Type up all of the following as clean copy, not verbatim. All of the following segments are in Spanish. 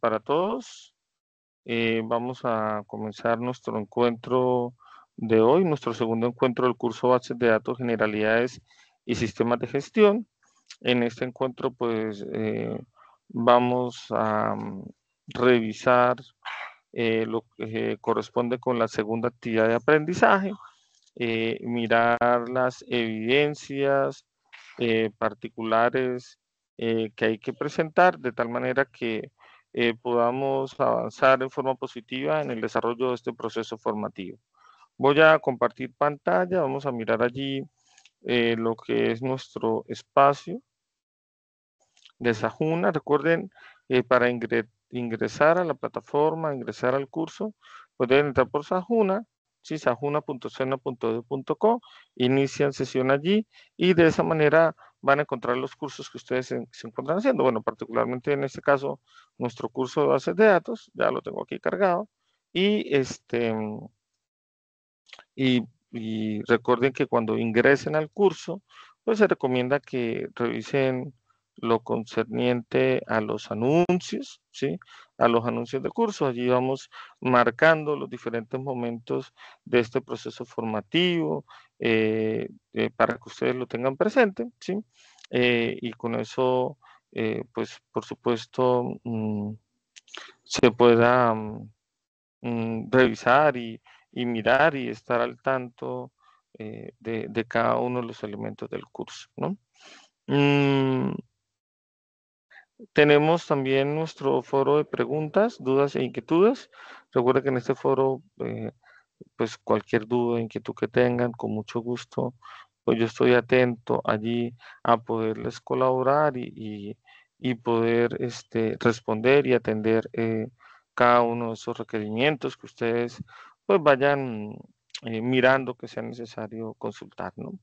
Para todos. Vamos a comenzar nuestro encuentro de hoy, nuestro segundo encuentro del curso Bases de Datos, Generalidades y Sistemas de Gestión. En este encuentro, pues, vamos a revisar lo que corresponde con la segunda actividad de aprendizaje, mirar las evidencias particulares que hay que presentar, de tal manera que podamos avanzar en forma positiva en el desarrollo de este proceso formativo. Voy a compartir pantalla, vamos a mirar allí lo que es nuestro espacio de Sajuna. Recuerden, para ingresar a la plataforma, ingresar al curso, pueden entrar por Sajuna, ¿sí? sajuna.cena.edu.co, inician sesión allí y de esa manera van a encontrar los cursos que ustedes se encuentran haciendo. Bueno, particularmente en este caso, nuestro curso de bases de datos, ya lo tengo aquí cargado, y y recuerden que cuando ingresen al curso, pues se recomienda que revisen lo concerniente a los anuncios, ¿sí? A los anuncios de curso. Allí vamos marcando los diferentes momentos de este proceso formativo para que ustedes lo tengan presente, ¿sí? Y con eso, pues, por supuesto, se pueda revisar y mirar y estar al tanto de cada uno de los elementos del curso, ¿no? Tenemos también nuestro foro de preguntas, dudas e inquietudes. Recuerda que en este foro, pues cualquier duda, inquietud que tengan, con mucho gusto, pues yo estoy atento allí a poderles colaborar y poder responder y atender cada uno de esos requerimientos que ustedes pues vayan mirando que sea necesario consultar, ¿no?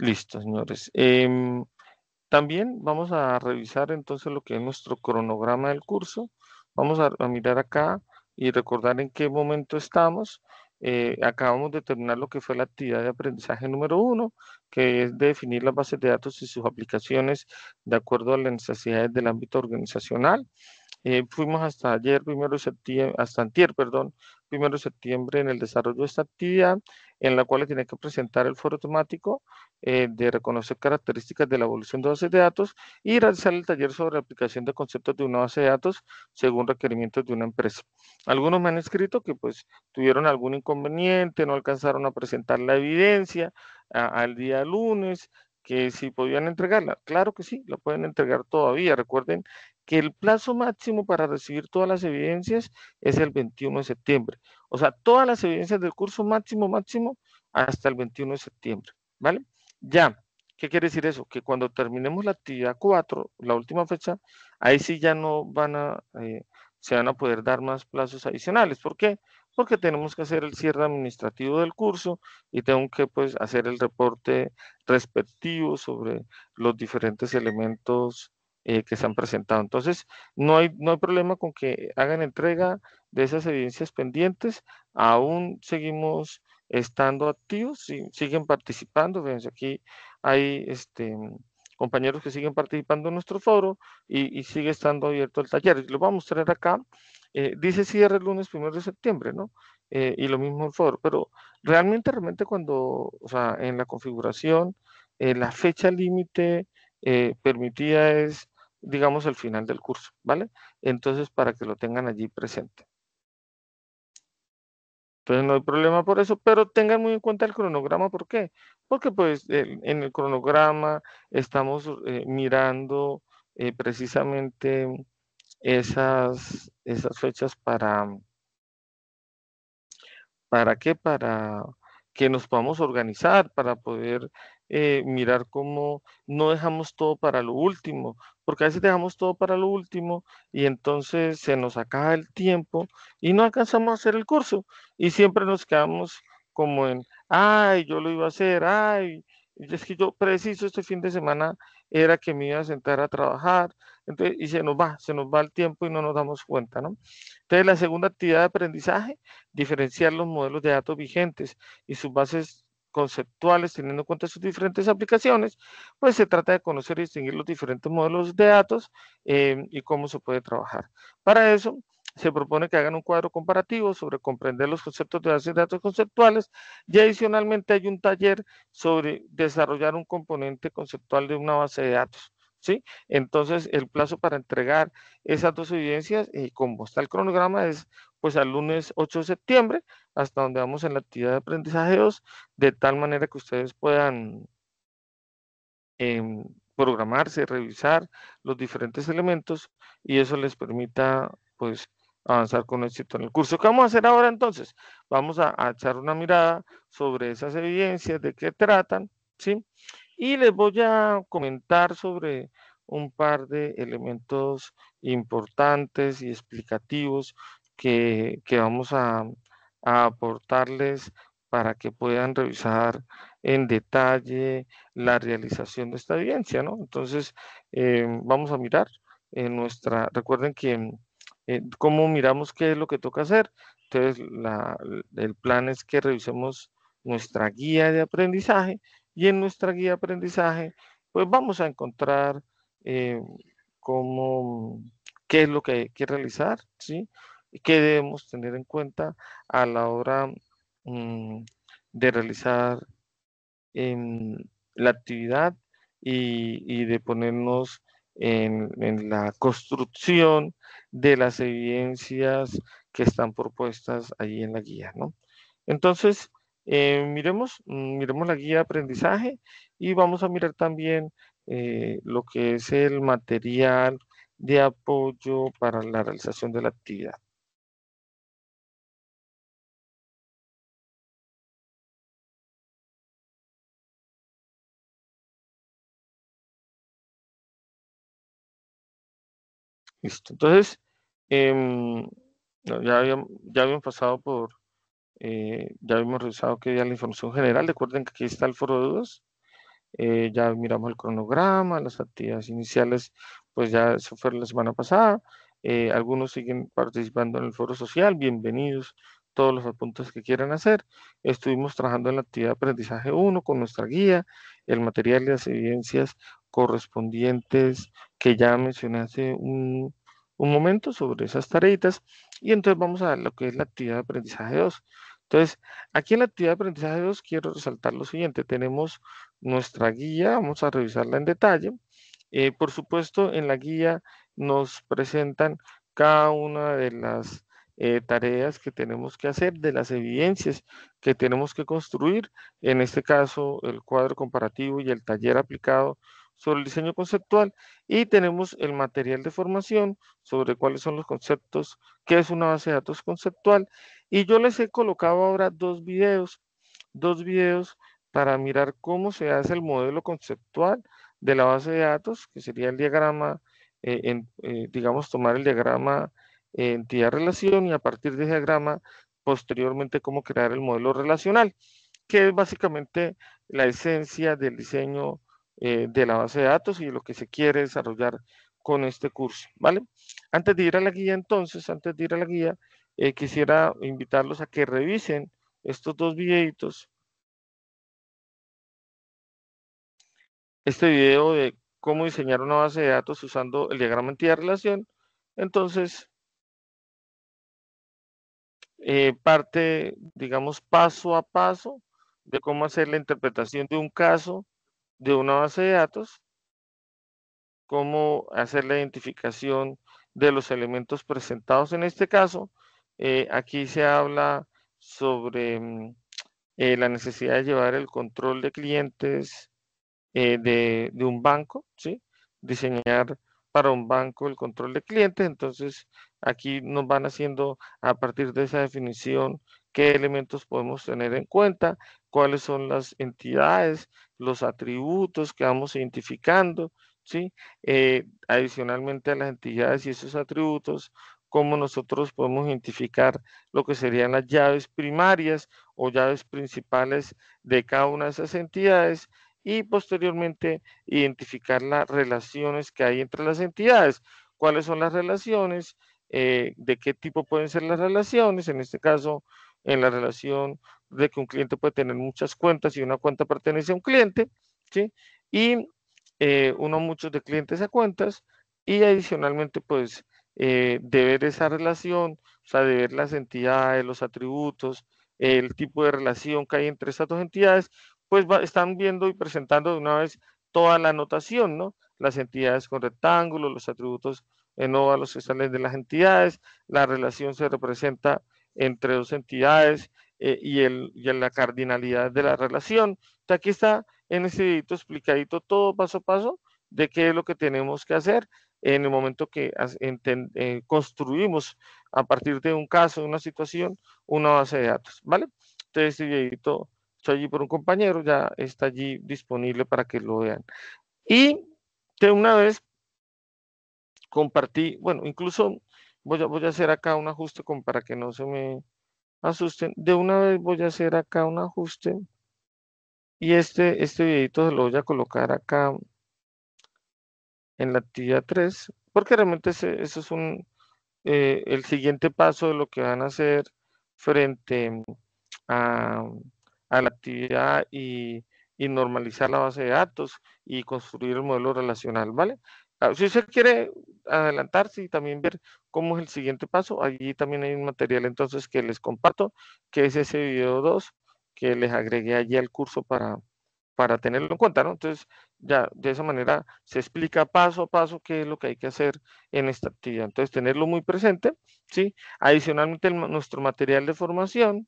Listo, señores. También vamos a revisar entonces lo que es nuestro cronograma del curso. Vamos a mirar acá y recordar en qué momento estamos. Acabamos de terminar lo que fue la actividad de aprendizaje número 1, que es definir las bases de datos y sus aplicaciones de acuerdo a las necesidades del ámbito organizacional. Fuimos hasta ayer, 1 de septiembre, hasta antier, perdón, 1 de septiembre en el desarrollo de esta actividad, en la cual tiene que presentar el foro temático de reconocer características de la evolución de bases de datos y realizar el taller sobre la aplicación de conceptos de una base de datos según requerimientos de una empresa. Algunos me han escrito que pues tuvieron algún inconveniente, no alcanzaron a presentar la evidencia al día lunes, que si podían entregarla. Claro que sí, la pueden entregar todavía. Recuerden que el plazo máximo para recibir todas las evidencias es el 21 de septiembre. O sea, todas las evidencias del curso máximo hasta el 21 de septiembre, ¿vale? Ya, ¿qué quiere decir eso? Que cuando terminemos la actividad 4, la última fecha, ahí sí ya no se van a poder dar más plazos adicionales. ¿Por qué? Porque tenemos que hacer el cierre administrativo del curso y tengo que pues hacer el reporte respectivo sobre los diferentes elementos que se han presentado. Entonces, no hay problema con que hagan entrega de esas evidencias pendientes. Aún seguimos estando activos, siguen participando. Fíjense, aquí hay compañeros que siguen participando en nuestro foro y sigue estando abierto el taller. Lo vamos a mostrar acá. Dice cierre el lunes 1 de septiembre, ¿no? Y lo mismo el foro, pero realmente cuando, o sea, en la configuración, la fecha límite permitida es, digamos, el final del curso, ¿vale? Entonces, para que lo tengan allí presente. Entonces, no hay problema por eso, pero tengan muy en cuenta el cronograma. ¿Por qué? Porque, pues, en el cronograma estamos mirando precisamente esas fechas ¿para qué? Para que nos podamos organizar, para poder mirar cómo no dejamos todo para lo último, porque a veces dejamos todo para lo último y entonces se nos acaba el tiempo y no alcanzamos a hacer el curso y siempre nos quedamos como en, ay, yo lo iba a hacer, ay, es que yo preciso este fin de semana era que me iba a sentar a trabajar, entonces, y se nos va el tiempo y no nos damos cuenta, ¿no? Entonces, la segunda actividad de aprendizaje, diferenciar los modelos de datos vigentes y sus bases conceptuales, teniendo en cuenta sus diferentes aplicaciones, pues se trata de conocer y distinguir los diferentes modelos de datos y cómo se puede trabajar. Para eso, se propone que hagan un cuadro comparativo sobre comprender los conceptos de bases de datos conceptuales y adicionalmente hay un taller sobre desarrollar un componente conceptual de una base de datos. ¿Sí? Entonces, el plazo para entregar esas dos evidencias, y como está el cronograma, es pues al lunes 8 de septiembre, hasta donde vamos en la actividad de aprendizaje 2, de tal manera que ustedes puedan programarse, revisar los diferentes elementos y eso les permita pues avanzar con éxito en el curso. ¿Qué vamos a hacer ahora entonces? Vamos a echar una mirada sobre esas evidencias, de qué tratan, ¿sí? Y les voy a comentar sobre un par de elementos importantes y explicativos que vamos a aportarles para que puedan revisar en detalle la realización de esta evidencia, ¿no? Entonces, vamos a mirar en recuerden que cómo miramos qué es lo que toca hacer. Entonces, el plan es que revisemos nuestra guía de aprendizaje y en nuestra guía de aprendizaje, pues vamos a encontrar eh, cómo, qué es lo que hay que realizar, ¿sí? Y qué debemos tener en cuenta a la hora mm, de realizar la actividad y de ponernos en la construcción de las evidencias que están propuestas ahí en la guía, ¿no? Entonces, miremos la guía de aprendizaje y vamos a mirar también lo que es el material de apoyo para la realización de la actividad. Listo. Entonces, em, no, ya habíamos pasado ya habíamos revisado que ya la información general. Recuerden que aquí está el foro de dudas. Ya miramos el cronograma, las actividades iniciales, pues ya eso fue la semana pasada. Algunos siguen participando en el foro social, bienvenidos todos los apuntes que quieran hacer. Estuvimos trabajando en la actividad de aprendizaje 1 con nuestra guía, el material y las evidencias correspondientes que ya mencioné hace un momento sobre esas tareitas. Y entonces vamos a lo que es la actividad de aprendizaje 2. Entonces, aquí en la actividad de aprendizaje 2 quiero resaltar lo siguiente. Tenemos nuestra guía, vamos a revisarla en detalle. Por supuesto, en la guía nos presentan cada una de las tareas que tenemos que hacer, de las evidencias que tenemos que construir, en este caso el cuadro comparativo y el taller aplicado sobre el diseño conceptual, y tenemos el material de formación sobre cuáles son los conceptos, qué es una base de datos conceptual, y yo les he colocado ahora dos videos para mirar cómo se hace el modelo conceptual de la base de datos, que sería el diagrama, digamos, tomar el diagrama entidad-relación y a partir de ese diagrama, posteriormente, cómo crear el modelo relacional, que es básicamente la esencia del diseño de la base de datos y lo que se quiere desarrollar con este curso, ¿vale? Antes de ir a la guía, entonces, antes de ir a la guía, quisiera invitarlos a que revisen estos dos videitos, este video de cómo diseñar una base de datos usando el diagrama entidad-relación. Entonces, parte, digamos, paso a paso de cómo hacer la interpretación de un caso de una base de datos, cómo hacer la identificación de los elementos presentados en este caso. Aquí se habla sobre la necesidad de llevar el control de clientes de un banco, ¿sí? Diseñar para un banco el control de clientes. Entonces, aquí nos van haciendo a partir de esa definición qué elementos podemos tener en cuenta, cuáles son las entidades, los atributos que vamos identificando, ¿sí? Adicionalmente a las entidades y esos atributos, cómo nosotros podemos identificar lo que serían las llaves primarias o llaves principales de cada una de esas entidades y posteriormente identificar las relaciones que hay entre las entidades. ¿Cuáles son las relaciones? ¿De qué tipo pueden ser las relaciones? En este caso, en la relación de que un cliente puede tener muchas cuentas y una cuenta pertenece a un cliente, ¿sí? Y uno muchos de clientes a cuentas y adicionalmente pues de ver esa relación, o sea, de ver las entidades, los atributos, el tipo de relación que hay entre estas dos entidades, pues están viendo y presentando de una vez toda la anotación, ¿no? Las entidades con rectángulos, los atributos en óvalos que salen de las entidades, la relación se representa entre dos entidades y la cardinalidad de la relación. Entonces, aquí está en ese videito explicadito todo paso a paso de qué es lo que tenemos que hacer en el momento que construimos a partir de un caso, de una situación, una base de datos, ¿vale? Entonces, este videito hecho allí por un compañero ya está allí disponible para que lo vean. Y de una vez compartí, bueno, incluso voy a hacer acá un ajuste para que no se me asusten. De una vez voy a hacer acá un ajuste y este videito se lo voy a colocar acá en la actividad 3, porque realmente eso es el siguiente paso de lo que van a hacer frente a, a la actividad y normalizar la base de datos y construir el modelo relacional, ¿vale? Si usted quiere adelantarse y también ver cómo es el siguiente paso, allí también hay un material entonces que les comparto, que es ese video 2 que les agregué allí al curso para tenerlo en cuenta, ¿no? Entonces, ya de esa manera se explica paso a paso qué es lo que hay que hacer en esta actividad. Entonces, tenerlo muy presente, ¿sí? Adicionalmente, nuestro material de formación,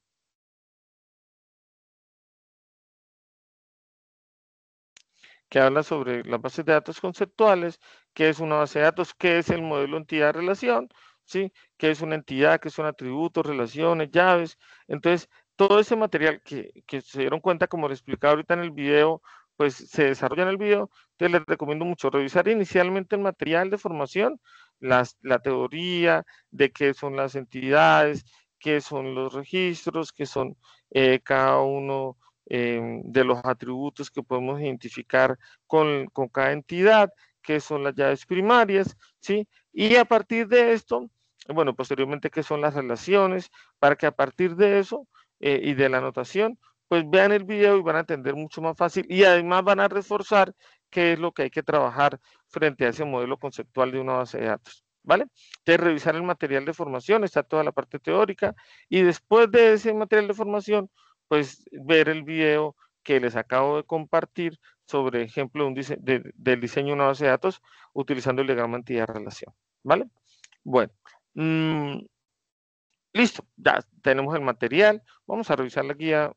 que habla sobre las bases de datos conceptuales, qué es una base de datos, qué es el modelo entidad-relación, ¿sí? Qué es una entidad, qué son atributos, relaciones, llaves. Entonces, todo ese material que se dieron cuenta, como les explicaba ahorita en el video, pues se desarrolla en el video. Entonces, les recomiendo mucho revisar inicialmente el material de formación, la teoría de qué son las entidades, qué son los registros, qué son cada uno de los atributos que podemos identificar con cada entidad, que son las llaves primarias, ¿sí? Y a partir de esto, bueno, posteriormente, qué son las relaciones, para que a partir de eso y de la anotación, pues vean el video y van a entender mucho más fácil y además van a reforzar qué es lo que hay que trabajar frente a ese modelo conceptual de una base de datos, ¿vale? Entonces, revisar el material de formación, está toda la parte teórica y después de ese material de formación, pues ver el video que les acabo de compartir sobre ejemplo del diseño de una base de datos utilizando el diagrama entidad-relación, ¿vale? Bueno, listo, ya tenemos el material. Vamos a revisar la guía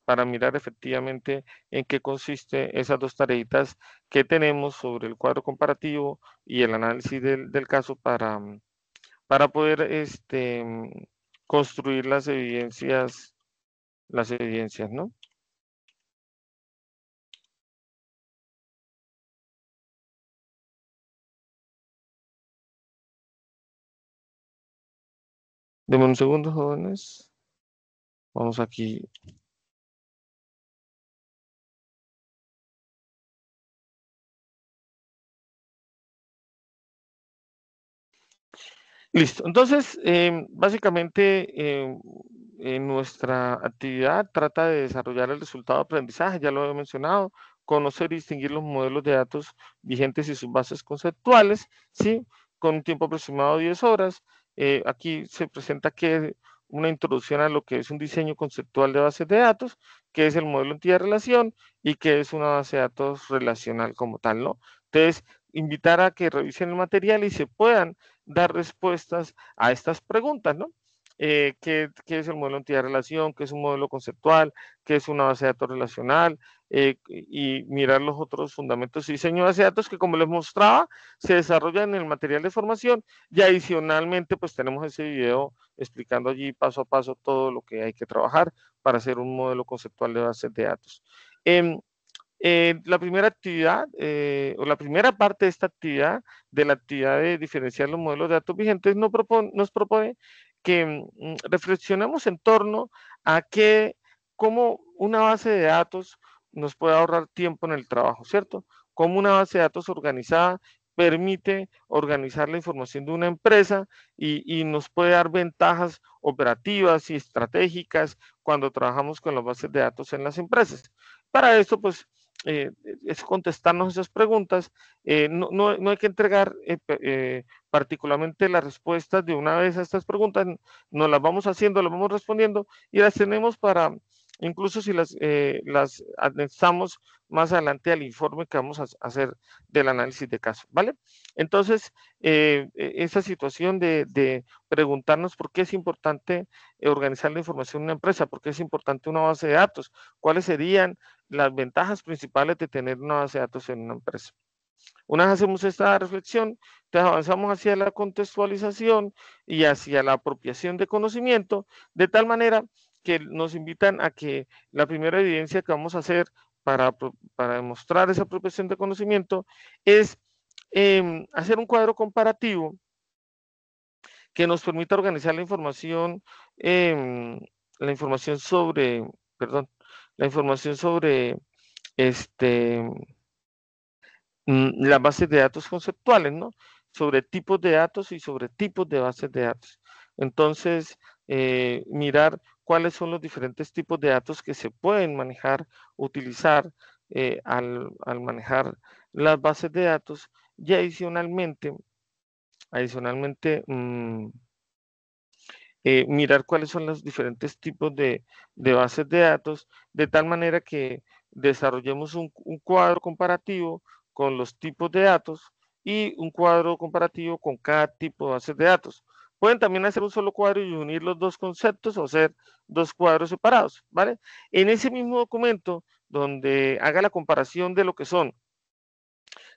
para mirar efectivamente en qué consiste esas dos tareitas que tenemos sobre el cuadro comparativo y el análisis del caso para poder construir las evidencias, ¿no? Deme un segundo, jóvenes. Vamos aquí. Listo. Entonces, básicamente, en nuestra actividad trata de desarrollar el resultado de aprendizaje, ya lo he mencionado, conocer y distinguir los modelos de datos vigentes y sus bases conceptuales, ¿sí? Con un tiempo aproximado de 10 horas. Aquí se presenta que una introducción a lo que es un diseño conceptual de bases de datos, que es el modelo entidad-relación y que es una base de datos relacional como tal, ¿no? Entonces, invitar a que revisen el material y se puedan dar respuestas a estas preguntas, ¿no? ¿Qué es el modelo entidad-relación? ¿Qué es un modelo conceptual? ¿Qué es una base de datos relacional? Y mirar los otros fundamentos y diseño de base de datos que, como les mostraba, se desarrollan en el material de formación y adicionalmente, pues tenemos ese video explicando allí paso a paso todo lo que hay que trabajar para hacer un modelo conceptual de bases de datos. La primera actividad o la primera parte de esta actividad, de la actividad de diferenciar los modelos de datos vigentes, nos propone que reflexionemos en torno a cómo una base de datos nos puede ahorrar tiempo en el trabajo, ¿cierto? Cómo una base de datos organizada permite organizar la información de una empresa y nos puede dar ventajas operativas y estratégicas cuando trabajamos con las bases de datos en las empresas. Para esto, pues, es contestarnos esas preguntas. No hay que entregar particularmente las respuestas de una vez a estas preguntas, nos las vamos haciendo, las vamos respondiendo y las tenemos para, incluso si las anexamos más adelante al informe que vamos a hacer del análisis de caso, ¿vale? Entonces, esa situación de preguntarnos por qué es importante organizar la información en una empresa, por qué es importante una base de datos, cuáles serían las ventajas principales de tener una base de datos en una empresa. Una vez hacemos esta reflexión, entonces avanzamos hacia la contextualización y hacia la apropiación de conocimiento, de tal manera que nos invitan a que la primera evidencia que vamos a hacer para demostrar esa apropiación de conocimiento es hacer un cuadro comparativo que nos permita organizar la información sobre, perdón, la información sobre este, las bases de datos conceptuales, ¿no? Sobre tipos de datos y sobre tipos de bases de datos. Entonces, mirar cuáles son los diferentes tipos de datos que se pueden manejar, utilizar al manejar las bases de datos y adicionalmente mirar cuáles son los diferentes tipos de bases de datos, de tal manera que desarrollemos un cuadro comparativo con los tipos de datos y un cuadro comparativo con cada tipo de bases de datos. Pueden también hacer un solo cuadro y unir los dos conceptos o hacer dos cuadros separados, ¿vale? En ese mismo documento, donde haga la comparación de lo que son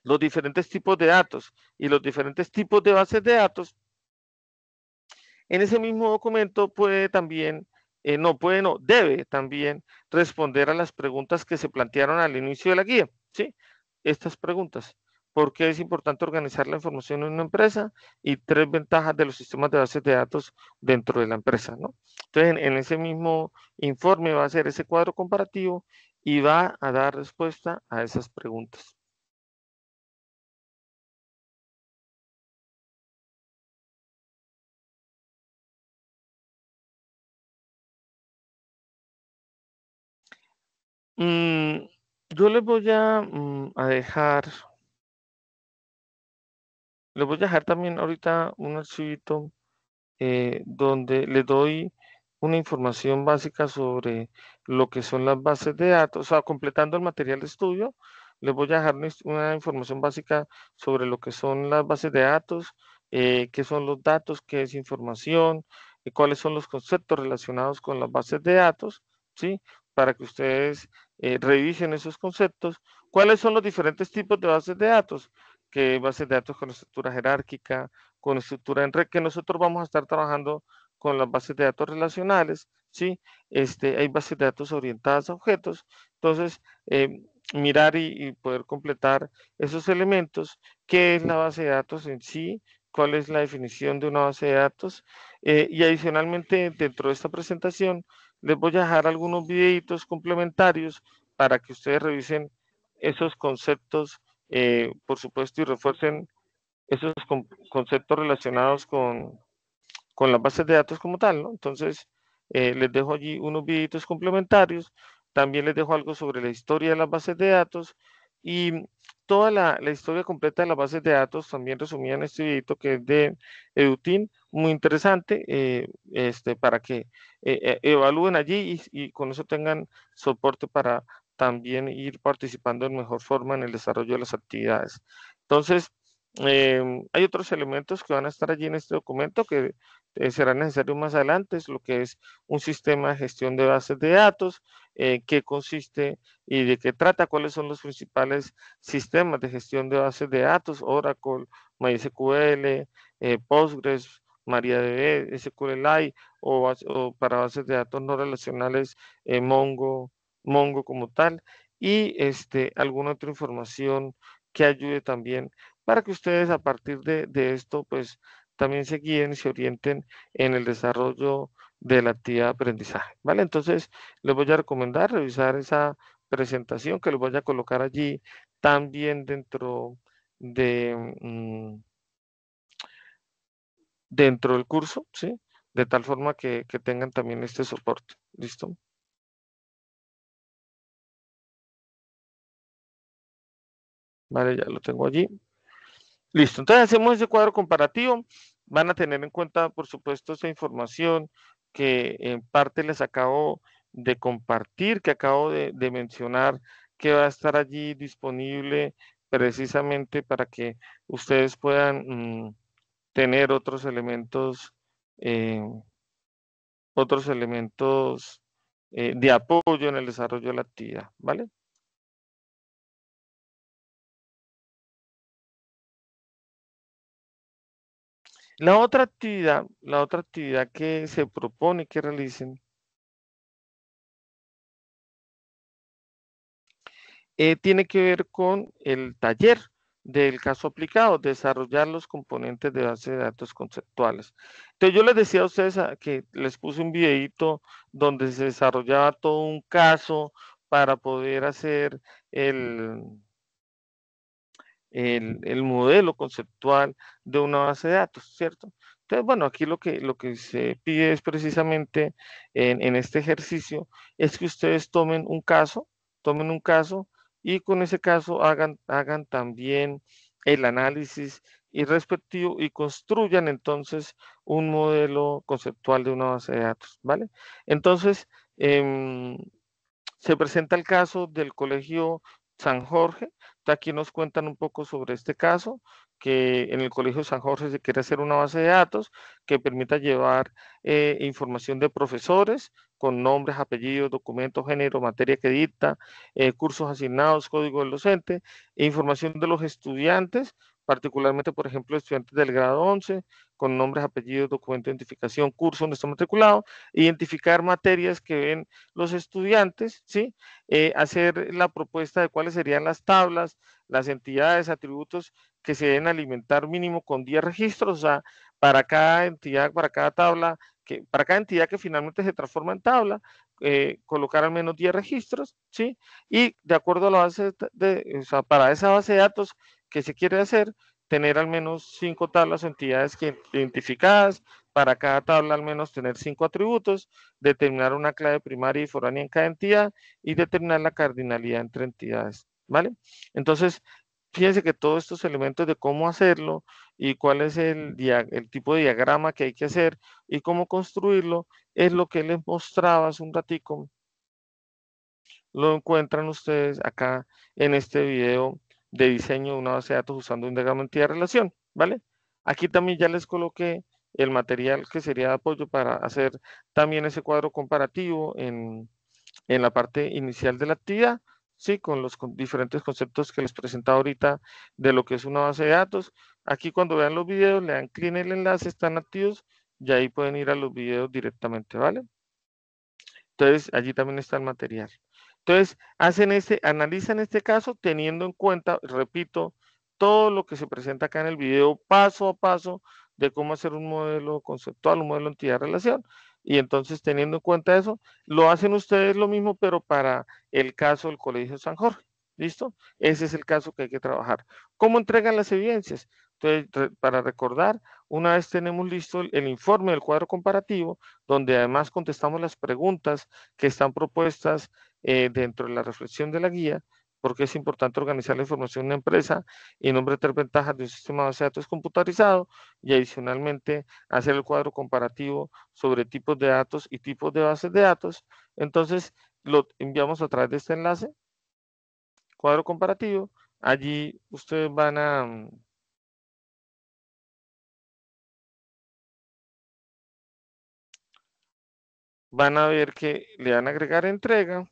los diferentes tipos de datos y los diferentes tipos de bases de datos, en ese mismo documento puede también, debe también responder a las preguntas que se plantearon al inicio de la guía, ¿sí? Estas preguntas. ¿Por qué es importante organizar la información en una empresa? Y 3 ventajas de los sistemas de bases de datos dentro de la empresa, ¿no? Entonces, en ese mismo informe va a ser ese cuadro comparativo y va a dar respuesta a esas preguntas. Yo les voy a dejar también ahorita un archivito donde le doy una información básica sobre lo que son las bases de datos, o sea, completando el material de estudio, les voy a dejar una información básica sobre lo que son las bases de datos, qué son los datos, qué es información, cuáles son los conceptos relacionados con las bases de datos, ¿sí? Para que ustedes revisen esos conceptos. ¿Cuáles son los diferentes tipos de bases de datos? Que bases de datos con estructura jerárquica, con estructura en red, que nosotros vamos a estar trabajando con las bases de datos relacionales, ¿sí? Hay bases de datos orientadas a objetos, entonces, mirar y poder completar esos elementos, qué es la base de datos en sí, cuál es la definición de una base de datos, y adicionalmente dentro de esta presentación les voy a dejar algunos videitos complementarios para que ustedes revisen esos conceptos, por supuesto, y refuercen esos conceptos relacionados con las bases de datos como tal, ¿no? Entonces, les dejo allí unos videitos complementarios, también les dejo algo sobre la historia de las bases de datos y toda la historia completa de las bases de datos, también resumida en este videito que es de Edutin, muy interesante, para que evalúen allí y con eso tengan soporte para también ir participando de mejor forma en el desarrollo de las actividades. Entonces, hay otros elementos que van a estar allí en este documento que será necesario más adelante, es lo que es un sistema de gestión de bases de datos, qué consiste y de qué trata, cuáles son los principales sistemas de gestión de bases de datos, Oracle, MySQL, Postgres, MariaDB, SQLite o para bases de datos no relacionales, Mongo como tal, y alguna otra información que ayude también para que ustedes a partir de esto, pues también se guíen y se orienten en el desarrollo de la actividad de aprendizaje, ¿vale? Entonces, les voy a recomendar revisar esa presentación que les voy a colocar allí también dentro dentro del curso, ¿sí? De tal forma que tengan también este soporte. ¿Listo? Vale, ya lo tengo allí. Listo, entonces hacemos ese cuadro comparativo. Van a tener en cuenta, por supuesto, esa información que en parte les acabo de compartir, que acabo de mencionar, que va a estar allí disponible precisamente para que ustedes puedan tener eh, otros elementos de apoyo en el desarrollo de la actividad, ¿vale? La otra actividad que se propone que realicen tiene que ver con el taller del caso aplicado, desarrollar los componentes de base de datos conceptuales. Entonces yo les decía a ustedes que les puse un videito donde se desarrollaba todo un caso para poder hacer el, el modelo conceptual de una base de datos, ¿cierto? Entonces, bueno, aquí lo que se pide es precisamente en este ejercicio es que ustedes tomen un caso y con ese caso hagan también el análisis y respectivo y construyan entonces un modelo conceptual de una base de datos, ¿vale? Entonces, se presenta el caso del Colegio San Jorge. Aquí nos cuentan un poco sobre este caso, que en el Colegio San Jorge se quiere hacer una base de datos que permita llevar información de profesores con nombres, apellidos, documentos, género, materia que dicta, cursos asignados, código del docente, e información de los estudiantes, particularmente, por ejemplo, estudiantes del grado 11, con nombres, apellidos, documento de identificación, curso donde está matriculado, identificar materias que ven los estudiantes, ¿sí? Hacer la propuesta de cuáles serían las tablas, las entidades, atributos que se deben alimentar mínimo con 10 registros, o sea, para cada entidad, para cada tabla, para cada entidad que finalmente se transforma en tabla, colocar al menos 10 registros, ¿sí? Y de acuerdo a la base o sea, para esa base de datos que se quiere hacer, tener al menos 5 tablas o entidades que identificadas, para cada tabla al menos tener 5 atributos, determinar una clave primaria y foránea en cada entidad y determinar la cardinalidad entre entidades, ¿vale? Entonces, fíjense que todos estos elementos de cómo hacerlo y cuál es el tipo de diagrama que hay que hacer y cómo construirlo es lo que les mostraba hace un ratico. Lo encuentran ustedes acá en este video de diseño de una base de datos usando un diagrama entidad-relación, ¿vale? Aquí también ya les coloqué el material que sería de apoyo para hacer también ese cuadro comparativo en la parte inicial de la actividad, ¿sí? Con los diferentes conceptos que les presentaba ahorita de lo que es una base de datos. Aquí cuando vean los videos, le dan clic en el enlace, están activos y ahí pueden ir a los videos directamente, ¿vale? Entonces, allí también está el material. Entonces, analizan este caso teniendo en cuenta, repito, todo lo que se presenta acá en el video, paso a paso, de cómo hacer un modelo conceptual, un modelo entidad-relación. Y entonces, teniendo en cuenta eso, lo hacen ustedes lo mismo, pero para el caso del Colegio San Jorge. ¿Listo? Ese es el caso que hay que trabajar. ¿Cómo entregan las evidencias? Entonces, para recordar, una vez tenemos listo el informe del cuadro comparativo, donde además contestamos las preguntas que están propuestas dentro de la reflexión de la guía, porque es importante organizar la información de una empresa y nombre tres ventajas de un sistema de base de datos computarizado y adicionalmente hacer el cuadro comparativo sobre tipos de datos y tipos de bases de datos. Entonces, lo enviamos a través de este enlace, cuadro comparativo. Allí ustedes van a ver que le van a agregar entrega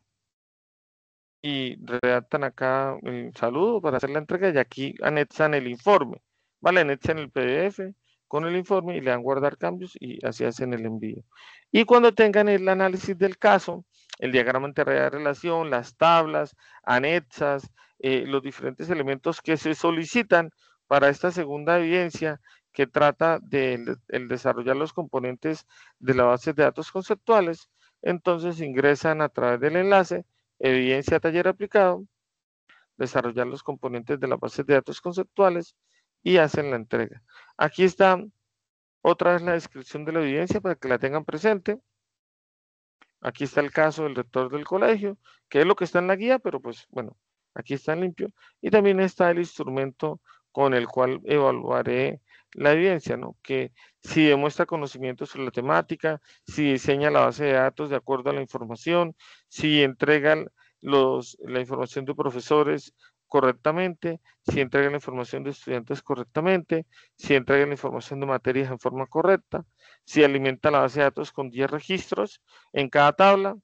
y redactan acá el saludo para hacer la entrega y aquí anexan el informe, ¿vale? Anexan el PDF con el informe y le dan guardar cambios y así hacen el envío. Y cuando tengan el análisis del caso, el diagrama entre de relación, las tablas, anexas, los diferentes elementos que se solicitan para esta segunda evidencia que trata de el desarrollar los componentes de la base de datos conceptuales, entonces ingresan a través del enlace evidencia taller aplicado, desarrollar los componentes de las bases de datos conceptuales y hacen la entrega. Aquí está otra vez la descripción de la evidencia para que la tengan presente. Aquí está el caso del rector del colegio, que es lo que está en la guía, pero pues bueno, aquí está en limpio. Y también está el instrumento con el cual evaluaré la evidencia, ¿no? Que si demuestra conocimiento sobre la temática, si diseña la base de datos de acuerdo a la información, si entrega la información de profesores correctamente, si entrega la información de estudiantes correctamente, si entrega la información de materias en forma correcta, si alimenta la base de datos con 10 registros en cada tabla,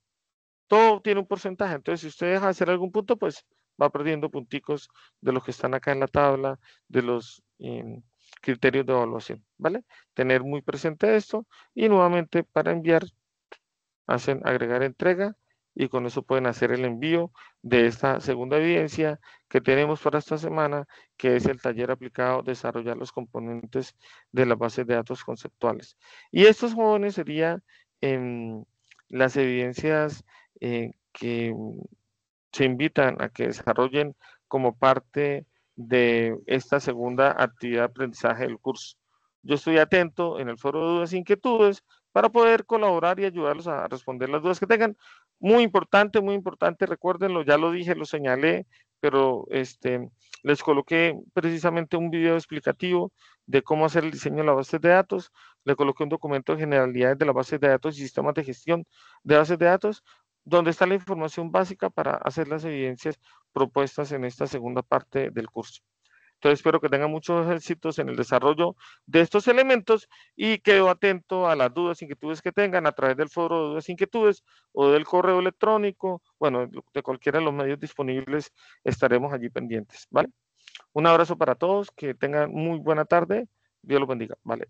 todo tiene un porcentaje. Entonces, si usted deja de hacer algún punto, pues va perdiendo punticos de los que están acá en la tabla, de los criterios de evaluación, ¿vale? Tener muy presente esto y nuevamente para enviar, hacen agregar entrega y con eso pueden hacer el envío de esta segunda evidencia que tenemos para esta semana, que es el taller aplicado desarrollar los componentes de las bases de datos conceptuales. Y estos jóvenes serían las evidencias que se invitan a que desarrollen como parte de esta segunda actividad de aprendizaje del curso. Yo estoy atento en el foro de dudas e inquietudes para poder colaborar y ayudarlos a responder las dudas que tengan. Muy importante, recuérdenlo, ya lo dije, lo señalé, pero les coloqué precisamente un video explicativo de cómo hacer el diseño de la base de datos, le coloqué un documento de generalidades de las bases de datos y sistemas de gestión de bases de datos, donde está la información básica para hacer las evidencias propuestas en esta segunda parte del curso. Entonces espero que tengan muchos éxitos en el desarrollo de estos elementos y quedo atento a las dudas, inquietudes que tengan a través del foro de dudas, inquietudes o del correo electrónico, bueno, de cualquiera de los medios disponibles estaremos allí pendientes, ¿vale? Un abrazo para todos, que tengan muy buena tarde, Dios los bendiga, ¿vale?